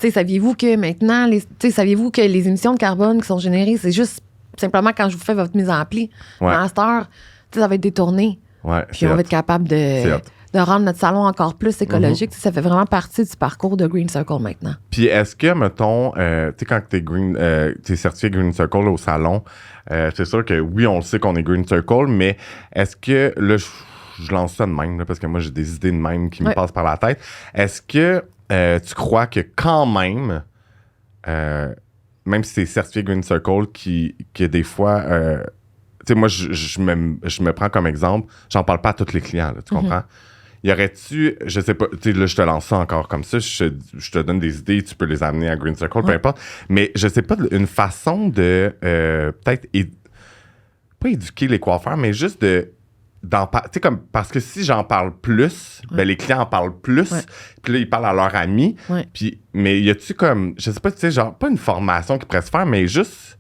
sais, saviez-vous que maintenant, saviez-vous que les émissions de carbone qui sont générées, c'est juste simplement quand je vous fais votre mise en pli, master, ça va être détourné. Ouais, puis on va être capable de rendre notre salon encore plus écologique. Ça fait vraiment partie du parcours de Green Circle maintenant. Puis est-ce que, mettons, tu sais, quand t'es certifié Green Circle au salon, c'est sûr que oui, on le sait qu'on est Green Circle, mais est-ce que, là, je lance ça de même, là, parce que moi, j'ai des idées de même qui me passent par la tête. Est-ce que tu crois que quand même si c'est certifié Green Circle, qui des fois, tu sais, moi, je me prends comme exemple, j'en parle pas à tous les clients, là, tu comprends? Y aurait-tu, je sais pas, tu sais, là, je te lance ça encore comme ça, je te donne des idées, tu peux les amener à Green Circle, peu importe, mais je sais pas, une façon de, peut-être, pas éduquer les coiffeurs, mais juste tu sais, comme, parce que si j'en parle plus, les clients en parlent plus, puis là, ils parlent à leurs amis, puis, mais y a-tu comme, je sais pas, tu sais, genre, pas une formation qu'ils pourraient se faire, mais juste,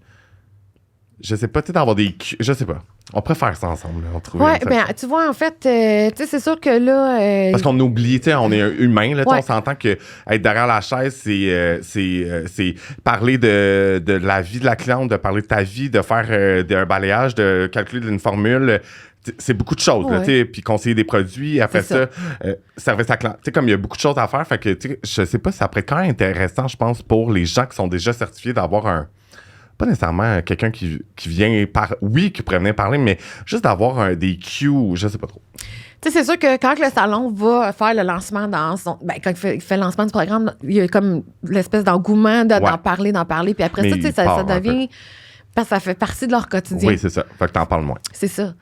je sais pas, tu sais, d'avoir je sais pas. On pourrait faire ça ensemble, là, on trouve. Oui, bien, tu vois, en fait, tu sais, c'est sûr que là. Parce qu'on oublie, tu sais, on est humain, là, on s'entend que être derrière la chaise, c'est parler de la vie de la cliente, de parler de ta vie, de faire un balayage, de calculer une formule. C'est beaucoup de choses, là, tu sais, puis conseiller des produits, après ça, service à client. Tu sais, comme il y a beaucoup de choses à faire, fait que, tu sais, je sais pas, ça pourrait être quand même intéressant, je pense, pour les gens qui sont déjà certifiés d'avoir pas nécessairement quelqu'un qui vient qui pourrait venir parler, mais juste d'avoir des cues, je sais pas trop. Tu sais, c'est sûr que quand le salon va faire le lancement quand il fait le lancement du programme, il y a comme l'espèce d'engouement d'en parler, puis après ça, tu sais, ça devient. Parce que ça fait partie de leur quotidien. Oui, c'est ça. Fait que t'en parles moins. C'est ça.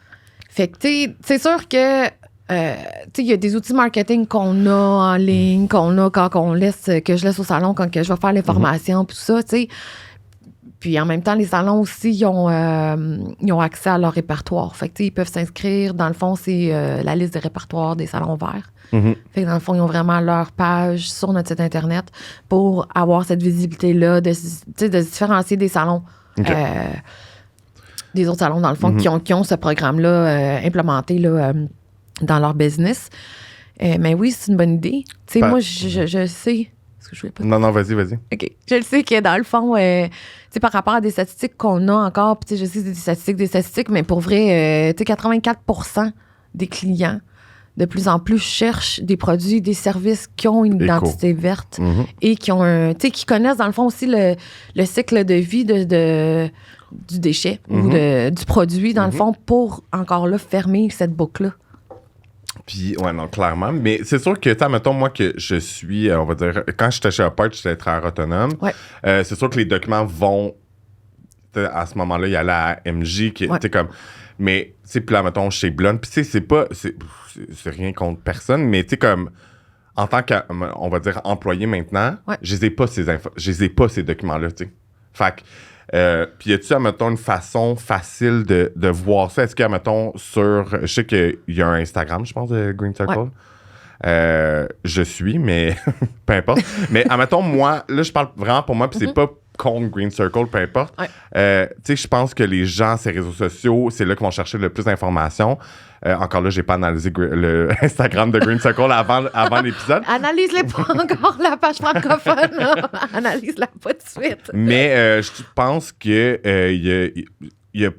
Fait que, tu sais, c'est sûr que, tu sais, il y a des outils marketing qu'on a en ligne, qu'on a quand que je laisse au salon, quand que je vais faire les formations, puis tout ça, tu sais. Puis en même temps, les salons aussi, ils ont accès à leur répertoire. Fait que, tu sais, ils peuvent s'inscrire. Dans le fond, c'est la liste des répertoires des salons verts. Fait que dans le fond, ils ont vraiment leur page sur notre site Internet pour avoir cette visibilité-là, de se différencier des salons. Des autres salons, dans le fond, qui ont ce programme-là implémenté là, dans leur business. Mais oui, c'est une bonne idée. Tu sais, moi, je sais... Est-ce que je voulais pas... Non, vas-y. OK. Je le sais que dans le fond, tu sais, par rapport à des statistiques qu'on a encore, puis tu sais, je sais que c'est des statistiques, mais pour vrai, tu sais, 84% des clients de plus en plus cherchent des produits, des services qui ont une identité verte et qui ont qui connaissent dans le fond aussi le cycle de vie du déchet ou du produit, dans le fond, pour encore là fermer cette boucle-là. Puis, ouais, non, clairement. Mais c'est sûr que, mettons, moi, que je suis, on va dire, quand j'étais chez Upart, j'étais travailleur autonome. Ouais. C'est sûr que les documents vont, à ce moment-là, il y a la MJ qui était comme. Mais, tu sais, puis là, mettons, chez Blonde, puis tu sais, c'est rien contre personne, mais tu sais, comme, en tant qu'on va dire, employé maintenant, je les ai pas, ces documents-là, tu sais. Fait que, puis y a-tu, admettons, une façon facile de voir ça? Est-ce que, admettons, je sais qu'il y a un Instagram, je pense, de Green Circle. Je suis, mais peu importe. Mais, admettons, moi, là, je parle vraiment pour moi, puis c'est pas contre Green Circle, peu importe. Tu sais, je pense que les gens, ces réseaux sociaux, c'est là qu'ils vont chercher le plus d'informations. Encore là, j'ai pas analysé le Instagram de Green Circle avant l'épisode. Analyse-les pas encore, la page francophone. Analyse-la pas tout de suite. Mais je pense que il y a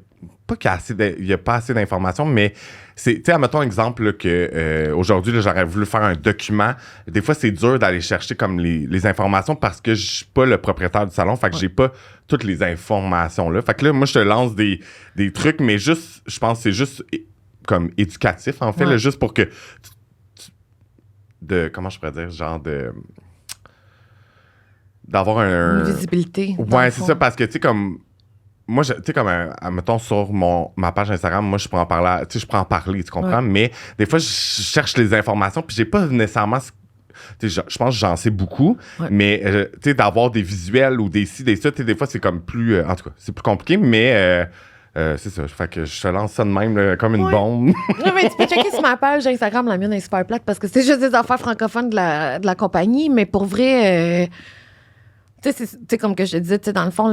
pas qu'il y a pas assez d'informations, mais c'est, tu sais, admettons exemple là, que aujourd'hui, là, j'aurais voulu faire un document. Des fois, c'est dur d'aller chercher comme les informations parce que je suis pas le propriétaire du salon, fait que j'ai pas toutes les informations là. Fait que là, moi, je te lance des trucs, mais juste, je pense que c'est juste comme éducatif, en fait, là, juste pour que comment je pourrais dire, genre d'avoir une visibilité. Ouais, c'est ça, parce que, tu sais, comme moi, tu sais, comme, mettons, sur ma page Instagram, moi, je peux en parler, tu sais, tu comprends? Mais des fois, je cherche les informations, puis j'ai pas nécessairement... Tu sais, je pense que j'en sais beaucoup, mais, tu sais, d'avoir des visuels ou des ci, des ça, tu sais, des fois, c'est comme plus... en tout cas, c'est plus compliqué, mais... c'est ça. Fait que je te lance ça de même là, comme une bombe. Non, mais tu peux checker sur ma page Instagram, la mienne est super plate parce que c'est juste des affaires francophones de la compagnie, mais pour vrai, tu sais, comme que je te disais, tu sais, dans le fond,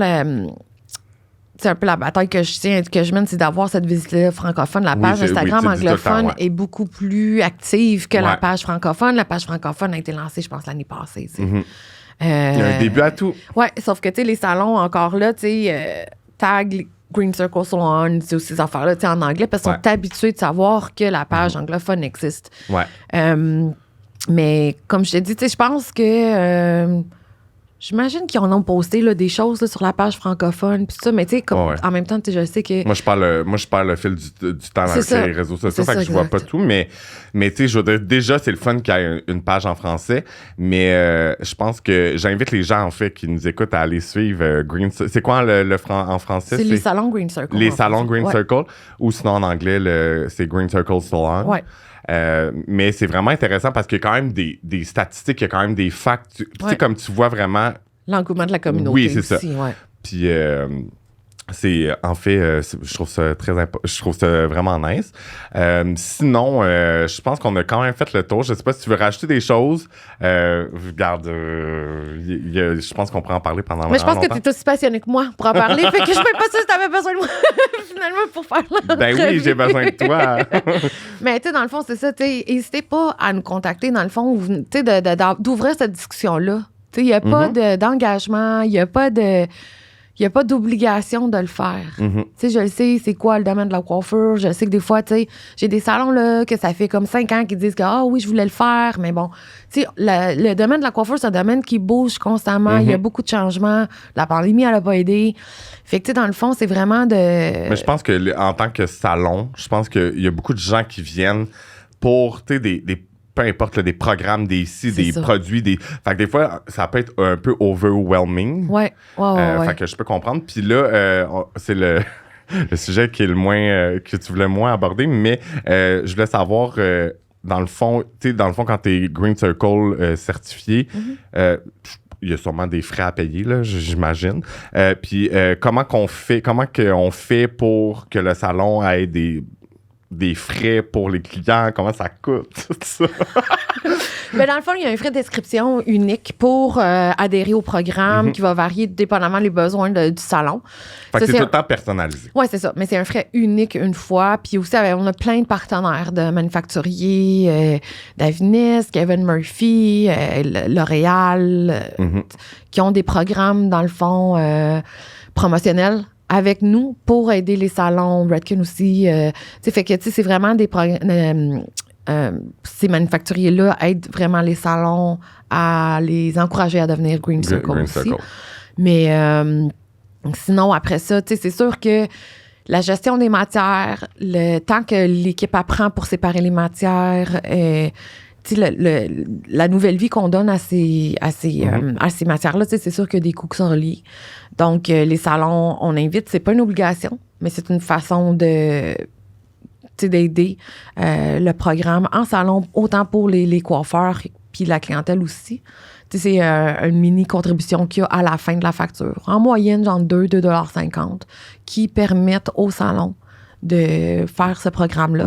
c'est un peu la bataille que je mène, c'est d'avoir cette visite francophone. La page Instagram anglophone est beaucoup plus active que la page francophone. La page francophone a été lancée, je pense, l'année passée. Il y a un début à tout. Ouais, sauf que, tu sais, les salons, encore là, tu sais, tag Green Circle Salon, ces affaires-là, tu sais, en anglais, parce qu'ils sont habitués de savoir que la page anglophone existe. Mais comme je t'ai dit, tu sais, je pense que... j'imagine qu'ils en ont posté là, des choses là, sur la page francophone puis ça, mais tu sais, en même temps, je sais que... Moi, je parle le fil du temps avec les réseaux sociaux, fait que je vois pas tout, mais tu sais, je veux dire, déjà, c'est le fun qu'il y ait une page en français, mais je pense que j'invite les gens, en fait, qui nous écoutent à aller suivre Green Circle. C'est quoi en français? C'est les salons Green Circle. Les salons Green Circle, ou sinon en anglais, c'est Green Circle Salon. Mais c'est vraiment intéressant parce qu'il y a quand même des statistiques, il y a quand même des facts. Tu sais, comme tu vois vraiment... L'engouement de la communauté. Oui, c'est aussi, ça. Puis, c'est... En fait, je trouve ça je trouve ça vraiment nice. Sinon, je pense qu'on a quand même fait le tour. Je sais pas si tu veux rajouter des choses. Regarde, je pense qu'on pourrait en parler pendant longtemps. Mais je pense que tu es aussi passionné que moi pour en parler. Fait que je suis même pas sûre si tu avais besoin de moi, finalement, pour faire la Ben oui, j'ai besoin de toi. Mais tu sais, dans le fond, c'est ça. N'hésitez pas à nous contacter, dans le fond, tu sais, d'ouvrir cette discussion-là. Tu sais, il n'y a pas d'engagement, il n'y a pas d'obligation de le faire. Tu sais, je le sais, c'est quoi le domaine de la coiffure. Je sais que des fois, tu sais, j'ai des salons là que ça fait comme 5 ans qui disent que ah oui, je voulais le faire, mais bon, tu sais, le domaine de la coiffure, c'est un domaine qui bouge constamment. Il y a beaucoup de changements. La pandémie, elle n'a pas aidé. Fait que, tu sais, dans le fond, c'est vraiment de... Mais je pense que en tant que salon, je pense qu'il y a beaucoup de gens qui viennent pour, tu sais, peu importe, là, des programmes, des produits, Fait que des fois, ça peut être un peu overwhelming. Fait que je peux comprendre. Puis là, c'est le sujet qui est le moins... que tu voulais moins aborder, mais je voulais savoir... dans le fond, quand t'es Green Circle certifié, il y a sûrement des frais à payer, là, j'imagine. Puis comment qu'on fait pour que le salon ait des frais pour les clients, comment ça coûte, tout ça? Mais dans le fond, il y a un frais d'inscription unique pour adhérer au programme qui va varier dépendamment des besoins du salon. Fait que c'est tout le temps personnalisé. Oui, c'est ça. Mais c'est un frais unique une fois. Puis aussi, on a plein de partenaires de manufacturiers, Davinis, Kevin Murphy, L'Oréal, qui ont des programmes, dans le fond, promotionnels avec nous pour aider les salons. Redken aussi. Fait que c'est vraiment des ces manufacturiers-là aident vraiment les salons à les encourager à devenir Green Circle aussi. Mais sinon, après ça, tu sais, c'est sûr que la gestion des matières, le temps que l'équipe apprend pour séparer les matières, la nouvelle vie qu'on donne à ces matières-là, c'est sûr qu'il y a des coûts qui sont reliés. Donc, les salons, on invite, c'est pas une obligation, mais c'est une façon d'aider le programme en salon, autant pour les coiffeurs puis la clientèle aussi. C'est une mini contribution qu'il y a à la fin de la facture. En moyenne, genre 2,50 $, qui permettent au salon de faire ce programme-là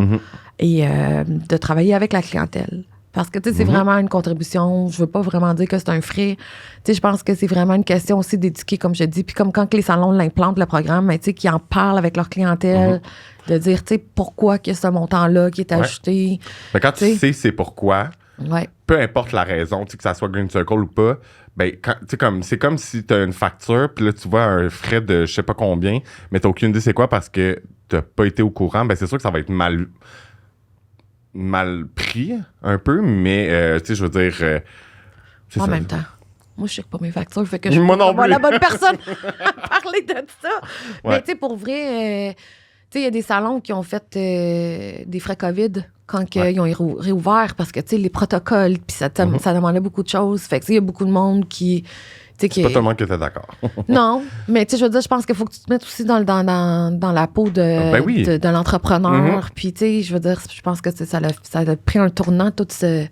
et de travailler avec la clientèle. Parce que, c'est vraiment une contribution. Je veux pas vraiment dire que c'est un frais. Je pense que c'est vraiment une question aussi d'éduquer, comme je dis. Puis comme quand les salons l'implantent, le programme, mais qu'ils en parlent avec leur clientèle, de dire, pourquoi qu'il y a ce montant-là qui est ajouté. Mais quand tu sais c'est pourquoi, peu importe la raison, que ça soit Green Circle ou pas, ben, c'est comme si tu as une facture, puis là, tu vois un frais de je sais pas combien, mais tu n'as aucune idée c'est quoi parce que tu n'as pas été au courant. Ben, c'est sûr que ça va être mal pris un peu, mais je veux dire... en même temps, moi, je ne sais pas mes factures, fait que je suis pas la bonne personne à parler de ça. Mais pour vrai, il y a des salons qui ont fait des frais COVID quand ils ont réouvert parce que les protocoles, puis ça demandait beaucoup de choses. Fait que il y a beaucoup de monde qui... C'est pas tout le monde qui était d'accord. Non, mais je veux dire, je pense qu'il faut que tu te mettes aussi dans la peau de l'entrepreneur. Puis, je veux dire, je pense que ça a pris un tournant, toute cette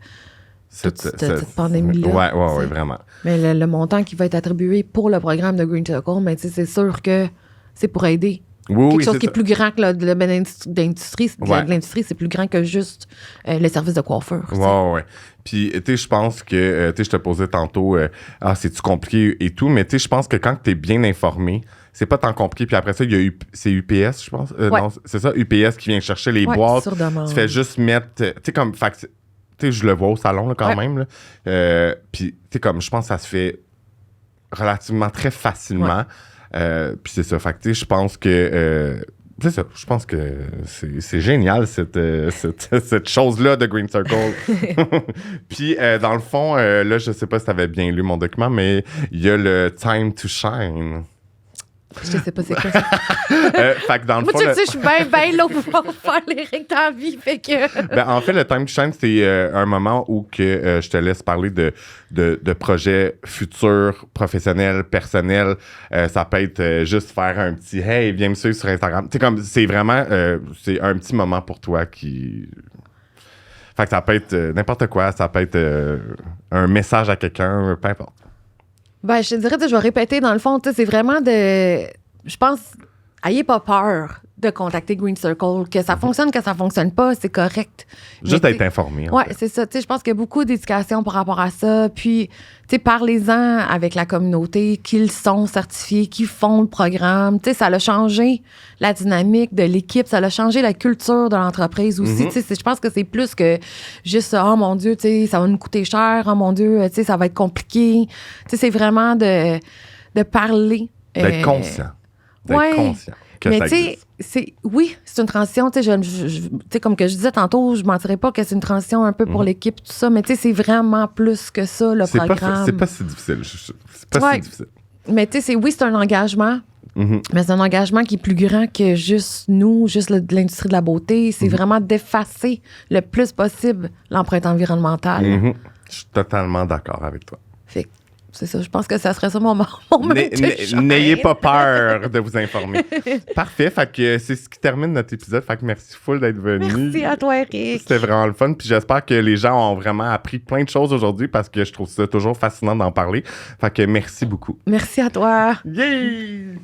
pandémie-là. Oui, vraiment. Mais le montant qui va être attribué pour le programme de Green Circle, mais c'est sûr que c'est pour aider. Quelque chose qui est plus grand que le domaine d'industrie. L'industrie, c'est plus grand que juste les services de coiffure. Oui. Puis, je pense que, je te posais tantôt, c'est-tu compliqué et tout, mais je pense que quand tu es bien informé, c'est pas tant compliqué. Puis après ça, c'est UPS, je pense. Non, c'est ça, UPS qui vient chercher les boîtes. Sur demande. Tu fais juste mettre, je le vois au salon, là, quand même, là. Puis, comme, je pense que ça se fait relativement très facilement. Puis c'est ça. Fait que, je pense que... c'est ça. Je pense que c'est génial, cette chose-là de Green Circle. Puis, dans le fond, là, je sais pas si tu avais bien lu mon document, mais il y a le Time to Shine. Je sais pas c'est quoi ça. Fait que dans le fond... Moi, tu sais, je suis bien là pour faire les règles de ta vie, fait que... en fait, le Time to Shine, c'est un moment où que je te laisse parler de projets futurs, professionnels, personnels. Ça peut être juste faire un petit « Hey, viens me suivre sur Instagram ». C'est vraiment... c'est un petit moment pour toi qui... Fait que ça peut être n'importe quoi. Ça peut être un message à quelqu'un, peu importe. Ben, je te dirais, je vais répéter, dans le fond, c'est vraiment de... Je pense, ayez pas peur de contacter Green Circle. Que ça fonctionne, que ça fonctionne pas, c'est correct. Juste d'être informé. Oui, c'est ça. Je pense qu'il y a beaucoup d'éducation par rapport à ça. Puis, parlez-en avec la communauté, qu'ils sont certifiés, qui font le programme. Ça a changé la dynamique de l'équipe, ça a changé la culture de l'entreprise aussi. Je pense que c'est plus que juste, oh mon Dieu, ça va nous coûter cher, oh mon Dieu, ça va être compliqué. C'est vraiment de parler. D'être conscient. D'être conscient. Mais oui, c'est une transition. Comme que je disais tantôt, je ne mentirais pas que c'est une transition un peu pour l'équipe, tout ça, mais c'est vraiment plus que ça, le programme. C'est pas si difficile. C'est pas si difficile. Mais c'est un engagement, mais c'est un engagement qui est plus grand que juste nous, juste l'industrie de la beauté. C'est vraiment d'effacer le plus possible l'empreinte environnementale. Je suis totalement d'accord avec toi. Fait que, c'est ça, je pense que ça serait ça mon N'ayez pas peur de vous informer. Parfait, fait que c'est ce qui termine notre épisode. Fait que merci full d'être venu. Merci à toi, Eric. C'était vraiment le fun. Puis j'espère que les gens ont vraiment appris plein de choses aujourd'hui parce que je trouve ça toujours fascinant d'en parler. Fait que merci beaucoup. Merci à toi. Yay!